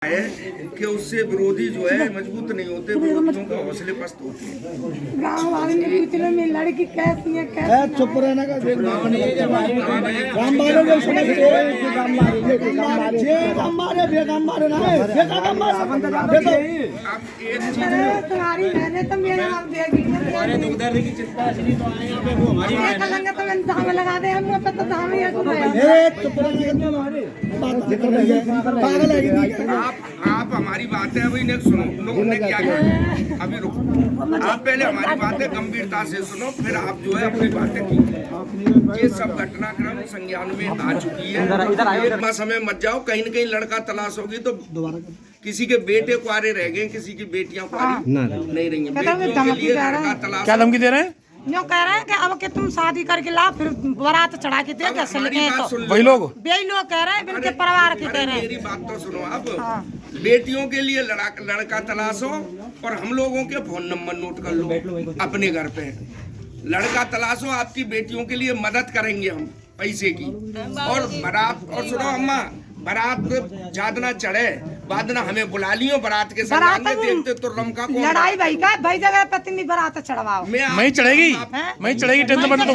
है कि उससे विरोधी जो है मजबूत नहीं होते, विरोधियों के हौसले पस्त होते हैं। गाँव वाले ने पूछने में लड़की कैसी है चुप रहना का आप एक चीज तुम्हारी मैंने तो मेरे नाम देगी तो दाम लगा दे हम पे तो दाम ही है पागल है। आप हमारी बातें अभी नहीं सुनो, लोगों ने क्या किया अभी रुको। आप पहले हमारी बातें गंभीरता से सुनो, फिर आप जो है अपनी बातें कीजिए। ये सब घटनाक्रम संज्ञान में आ चुकी है। एक माह समय मत जाओ, कहीं न कहीं लड़का तलाश होगी तो किसी के बेटे कुआरे रह गए, किसी की बेटियां कुआरी नहीं रही हैं। बेटियों के लिए लड़का तलाश। क्या धमकी दे रहे हैं? यूँ कह रहे हैं कि अब कि तुम शादी करके ला फिर बारात चढ़ा के दे कैसे लगे तो वही लोग यही लोग कह रहे हैं इनके परिवार के कह रहे हैं। मेरी बात तो सुनो आप। बेटियों के लिए लड़का तलाशो और हम लोगों के फोन नंबर नोट कर लो अपने घर पे। लड़का तलाशो, आपकी बेटियों के लिए मदद करेंगे हम पैसे की। और बारात, और सुनो अम्मा, बारात जादना चढ़े बादना हमें बुला लियो बारात के साथ देखते तो रमका को लड़ाई भाई का भाई जगह पत्नी बारात चढ़वाओ। वहीं चढ़ेगी, वहीं चढ़ेगी, टेंशन मत लो,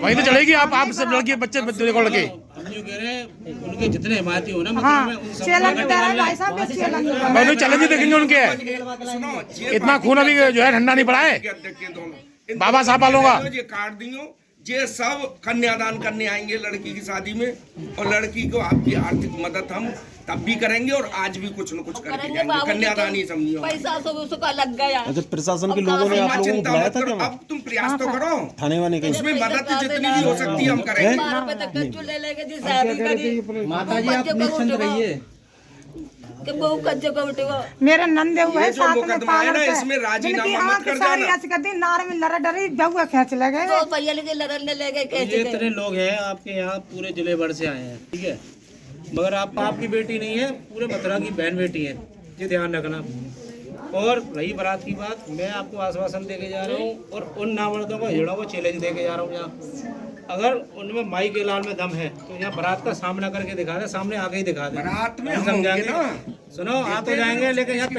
वहीं तो चढ़ेगी। आप सब लड़की बच्चे देखो लड़के उनके जितने हिमायती हो ना मैंने चैलेंज देखेंगे उनके। इतना खून अभी जो है ठंडा नहीं पड़ा है। बाबा साहब वालों का ये काट दियो, ये सब कन्यादान करने आएंगे लड़की की शादी में, और लड़की को आपकी आर्थिक मदद हम तब भी करेंगे और आज भी कुछ न कुछ करके जाएंगे। कन्यादान ही समझियो। पैसा सब उसका लग गया। अच्छा, प्रशासन के लोगों ने आप लोगों को बुलाया था क्या? अब तुम प्रयास तो करो, थाने वाले के उसमें मदद जितनी भी हो सकती है हम करेंगे। माता जी आप निश्चिंत रहिए। मेरे नंदे हुए ये जो साथ में मुकदमा है ना, इसमें राजीनामा मत कर जाना। नार में लड़ा डरी बहुआ खींच लगे ये इतने लोग हैं आपके यहाँ पूरे जिले भर से आए हैं, ठीक है, मगर आपकी बेटी नहीं है, पूरे मथुरा की बहन बेटी है, ये ध्यान रखना। और रही बारात की बात, मैं आपको आश्वासन देके जा रहा हूँ और उन नामर्दों को हिजड़ों को चैलेंज देके जा रहा हूँ। यहाँ अगर उनमें माई के लाल में दम है तो यहाँ बारात का सामना करके दिखा दे, सामने आके ही दिखा दे। बारात में हम समझाएंगे होंगे ना। सुनो, आ तो जाएंगे लेकिन यहाँ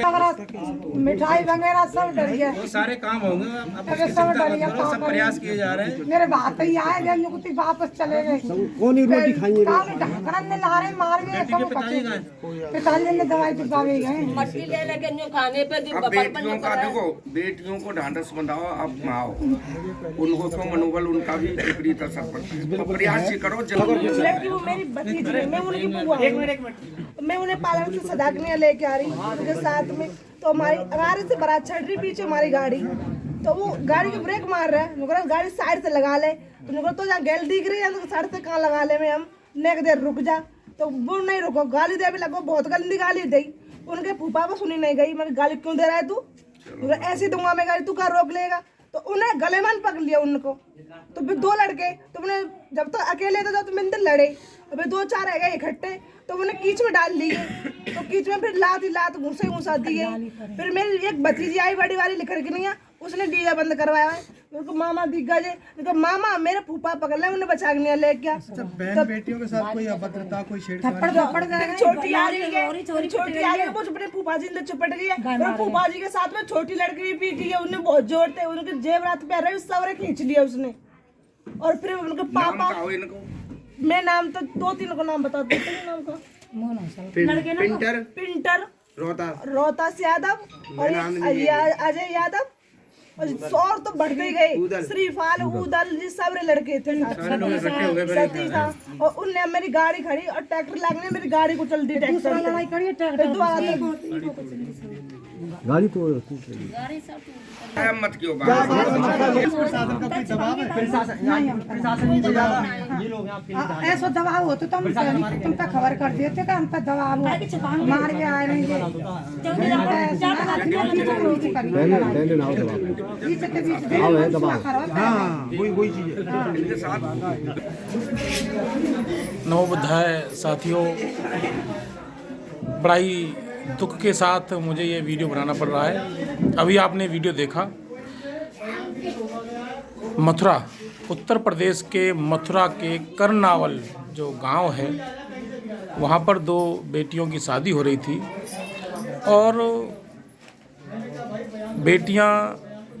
मिठाई वगैरह सब डर गया। बहुत सारे काम होंगे, आप उसकी चिंता मत करो, सब प्रयास किए जा रहे हैं। मेरे बात ही आए जब वापस चले गए। कौन ही रोटी खाएंगे? ढाकन में ला रहे मार में पिताजी ने दवाई पिपा भी गए। मछली ले लेके न्यू खाने पे अब बेटियों का देखो, बेटियों को ढांढस बंधाओ, आप आओ, उनको तो मनोबल उनका भी विपरीत असर पड़ता है। तो प्रयास ही करो जल्दी। लड़की वो मेरी भतीजी है, मैं उनकी बुआ हूँ। मैं उन्हें पालन से सदाकने लेके आ रही उनके साथ में, तो हमारे से बारात चढ़ रही पीछे हमारी गाड़ी, तो वो गाड़ी को ब्रेक मार रहा है। मुझे गाड़ी साइड से लगा ले, तो जहाँ गैल दिख रही है तो साइड से कहाँ लगा ले में हम नेक देर रुक जा, तो वो नहीं रुको, गाली दे भी लगो, बहुत गंदी गाली दी। उनके फूफा को सुनी नहीं गई, मैं गाली क्यों दे रहा है तू, ऐसी दूंगा मैं गाड़ी, तू क्या रोक लेगा। तो उन्हें गले में पकड़ लिया उनको, तो फिर दो लड़के, तो उन्हें जब तो अकेले थे तो मिलते लड़े, अबे दो चार रह गए इकट्ठे, तो उन्हें कीच में डाल लिए, तो कीच में फिर लात घुसा दी गई। फिर मेरी एक भतीजी आई बड़ी वाली लिखर की नहीं है, उसने डीजे बंद करवाया है। मेरे को मामा दिख गए, मामा मेरे फूफा पकड़ ले, उन्हें बचा के नहीं ले क्या। बहन बेटियों के साथ कोई अभद्रता, कोई थप्पड़ छोटी आ रही है, छोटी आ रही है, वो अपने फूफा जी ने चिपट गई है, और फूफा जी के साथ में छोटी लड़की भी पीटी है, उन्हें बहुत जोर थे, उनके जेवरात पे रहे सवरे खींच लिया उसने। और फिर उनके पापा, मैं नाम तो दो तीन को नाम बता दो, नाम का पिंटर, रोहतास यादव और अजय यादव, और तो बढ़ते गए, श्रीफाल उदल जी सारे लड़के थे सतीश। और उनने मेरी गाड़ी खड़ी और ट्रैक्टर लगने मेरी गाड़ी को चल दी, ट्रैक्टर गाड़ी तो मत क्यों ऐसा दबाव हो तो तुम पे खबर कर देते कि हम पे दबाव मार के आए नहीं। नवोबुद्धाय साथियों, बड़ा ही दुख के साथ मुझे ये वीडियो बनाना पड़ रहा है। अभी आपने वीडियो देखा, मथुरा, उत्तर प्रदेश के मथुरा के कर्नावल जो गांव है, वहाँ पर दो बेटियों की शादी हो रही थी। और बेटियां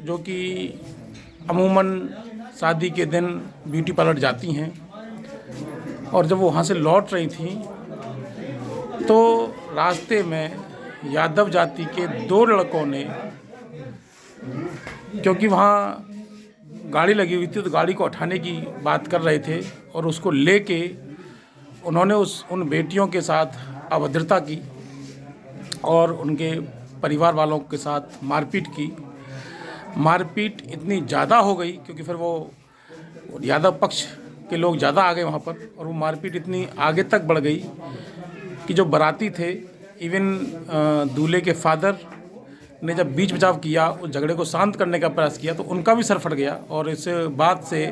जो कि अमूमन शादी के दिन ब्यूटी पार्लर जाती हैं और जब वो वहाँ से लौट रही थी तो रास्ते में यादव जाति के 2 लड़कों ने, क्योंकि वहाँ गाड़ी लगी हुई थी तो गाड़ी को उठाने की बात कर रहे थे और उसको लेके उन्होंने उन बेटियों के साथ अभद्रता की और उनके परिवार वालों के साथ मारपीट की। मारपीट इतनी ज़्यादा हो गई क्योंकि फिर वो यादव पक्ष के लोग ज़्यादा आ गए वहाँ पर और वो मारपीट इतनी आगे तक बढ़ गई कि जो बाराती थे, इवन दूल्हे के फादर ने जब बीच बचाव किया, उस झगड़े को शांत करने का प्रयास किया तो उनका भी सर फट गया और इस बात से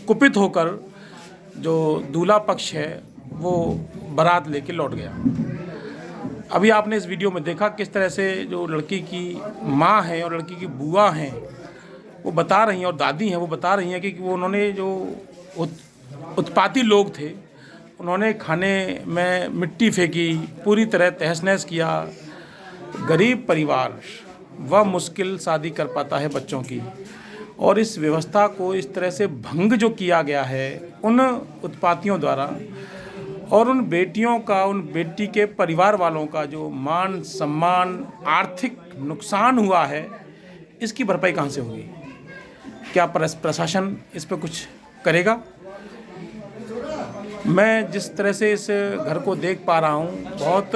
कुपित होकर जो दूल्हा पक्ष है वो बारात लेके लौट गया। अभी आपने इस वीडियो में देखा किस तरह से जो लड़की की माँ है और लड़की की बुआ हैं वो बता रही हैं और दादी हैं वो बता रही हैं कि वो उन्होंने जो उत्पाती लोग थे उन्होंने खाने में मिट्टी फेंकी, पूरी तरह तहस नहस किया। गरीब परिवार वह मुश्किल शादी कर पाता है बच्चों की, और इस व्यवस्था को इस तरह से भंग जो किया गया है उन उत्पातियों द्वारा और उन बेटियों का, उन बेटी के परिवार वालों का जो मान सम्मान, आर्थिक नुकसान हुआ है, इसकी भरपाई कहाँ से होगी? क्या प्रशासन इस पर कुछ करेगा? मैं जिस तरह से इस घर को देख पा रहा हूँ, बहुत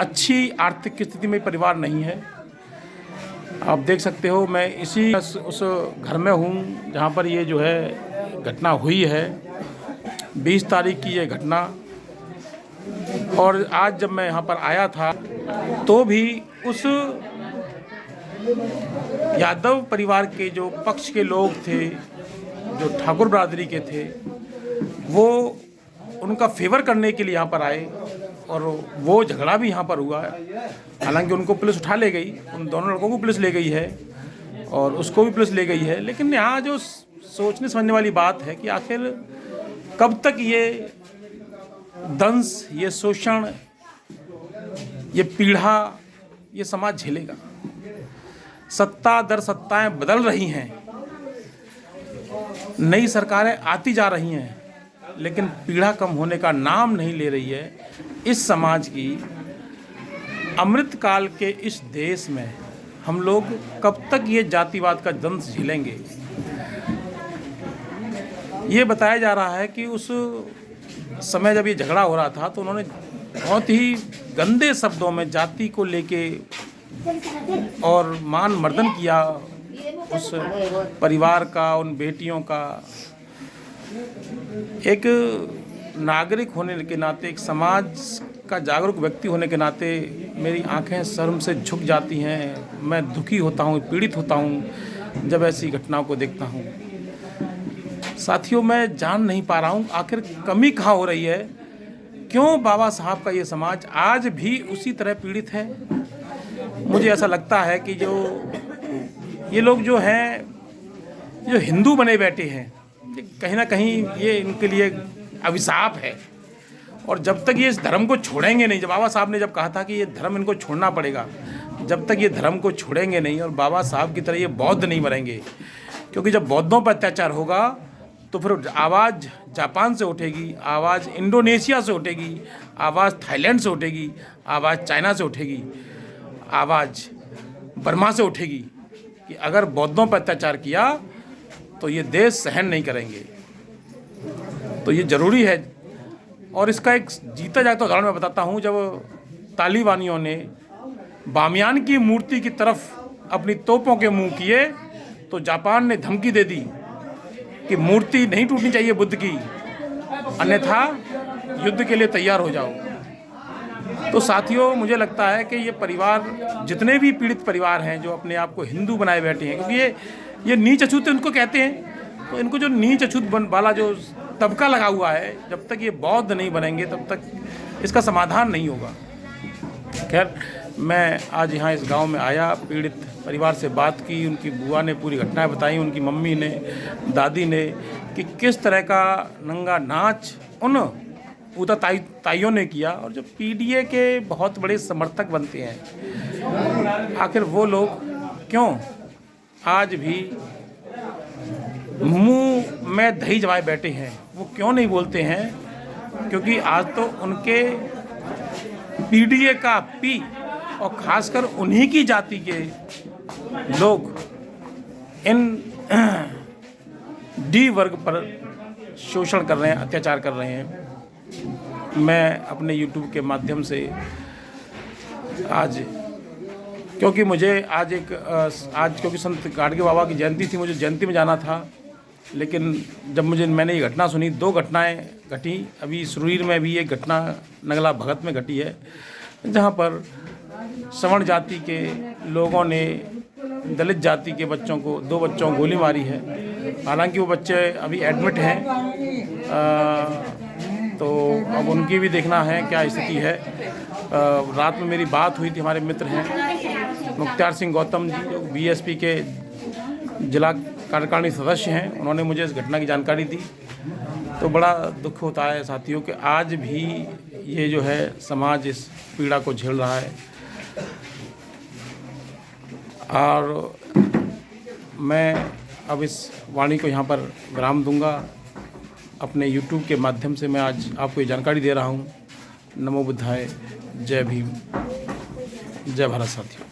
अच्छी आर्थिक स्थिति में परिवार नहीं है। आप देख सकते हो, मैं इसी उस घर में हूँ जहाँ पर ये जो है घटना हुई है। 20 तारीख की ये घटना, और आज जब मैं यहाँ पर आया था तो भी उस यादव परिवार के जो पक्ष के लोग थे, जो ठाकुर बरादरी के थे, वो उनका फेवर करने के लिए यहाँ पर आए और वो झगड़ा भी यहाँ पर हुआ। हालांकि उनको पुलिस उठा ले गई, उन दोनों लड़कों को पुलिस ले गई है और उसको भी पुलिस ले गई है। लेकिन यहाँ जो सोचने समझने वाली बात है कि आखिर कब तक ये दंश, ये शोषण, ये पीड़ा ये समाज झेलेगा? सत्ता दर सत्ताएं बदल रही हैं, नई सरकारें आती जा रही हैं, लेकिन पीड़ा कम होने का नाम नहीं ले रही है। इस समाज की अमृतकाल के इस देश में हम लोग कब तक ये जातिवाद का दंश झेलेंगे? ये बताया जा रहा है कि उस समय जब ये झगड़ा हो रहा था तो उन्होंने बहुत ही गंदे शब्दों में जाति को लेके और मान मर्दन किया उस परिवार का, उन बेटियों का। एक नागरिक होने के नाते, एक समाज का जागरूक व्यक्ति होने के नाते मेरी आंखें शर्म से झुक जाती हैं। मैं दुखी होता हूँ, पीड़ित होता हूँ जब ऐसी घटनाओं को देखता हूँ। साथियों, मैं जान नहीं पा रहा हूँ आखिर कमी कहाँ हो रही है, क्यों बाबा साहब का ये समाज आज भी उसी तरह पीड़ित है। मुझे ऐसा लगता है कि जो ये लोग जो हैं, जो हिंदू बने बैठे हैं, कहीं ना कहीं ये इनके लिए अभिशाप है। और जब तक ये इस धर्म को छोड़ेंगे नहीं, जब बाबा साहब ने जब कहा था कि ये धर्म इनको छोड़ना पड़ेगा, जब तक ये धर्म को छोड़ेंगे नहीं और बाबा साहब की तरह ये बौद्ध नहीं बनेंगे, क्योंकि जब बौद्धों पर अत्याचार होगा तो फिर आवाज़ जापान से उठेगी, आवाज़ इंडोनेशिया से उठेगी, आवाज़ थाईलैंड से उठेगी, आवाज़ चाइना से उठेगी, आवाज़ बर्मा से उठेगी कि अगर बौद्धों पर अत्याचार किया तो ये देश सहन नहीं करेंगे। तो ये ज़रूरी है। और इसका एक जीता जागता उदाहरण मैं बताता हूँ। जब तालिबानियों ने बामियान की मूर्ति की तरफ अपनी तोपों के मुंह किए तो जापान ने धमकी दे दी कि मूर्ति नहीं टूटनी चाहिए बुद्ध की, अन्यथा युद्ध के लिए तैयार हो जाओ। तो साथियों, मुझे लगता है कि ये परिवार, जितने भी पीड़ित परिवार हैं जो अपने आप को हिंदू बनाए बैठे हैं, क्योंकि ये नीच अछूत इनको कहते हैं, तो इनको जो नीच अछूत वाला जो तबका लगा हुआ है, जब तक ये बौद्ध नहीं बनेंगे तब तक इसका समाधान नहीं होगा। खैर, मैं आज यहाँ इस गांव में आया, पीड़ित परिवार से बात की, उनकी बुआ ने पूरी घटनाएं बताई, उनकी मम्मी ने, दादी ने, कि किस तरह का नंगा नाच उन उता ताइयों ने किया, और जो पीडीए के बहुत बड़े समर्थक बनते हैं, आखिर वो लोग क्यों आज भी मुंह में दही जमाए बैठे हैं? वो क्यों नहीं बोलते हैं? क्योंकि आज तो उनके पीडीए का पी और खासकर उन्हीं की जाति के लोग इन डी वर्ग पर शोषण कर रहे हैं, अत्याचार कर रहे हैं। मैं अपने YouTube के माध्यम से आज, क्योंकि मुझे आज क्योंकि संत गाडगे बाबा की जयंती थी, मुझे जयंती में जाना था, लेकिन जब मैंने ये घटना सुनी, 2 घटनाएं घटी। अभी सुरीर में भी एक घटना नगला भगत में घटी है, जहां पर सवर्ण जाति के लोगों ने दलित जाति के बच्चों को, 2 बच्चों को गोली मारी है। हालांकि वो बच्चे अभी एडमिट हैं, तो अब उनकी भी देखना है क्या स्थिति है। रात में मेरी बात हुई थी, हमारे मित्र हैं मुख्तार सिंह गौतम जी, जो बीएसपी के जिला कार्यकारिणी सदस्य हैं, उन्होंने मुझे इस घटना की जानकारी दी। तो बड़ा दुख होता है साथियों कि आज भी ये जो है समाज इस पीड़ा को झेल रहा है। और मैं अब इस वाणी को यहाँ पर विराम दूंगा। अपने YouTube के माध्यम से मैं आज आपको ये जानकारी दे रहा हूँ। नमो बुद्धाय, जय भीम, जय भारत साथियों।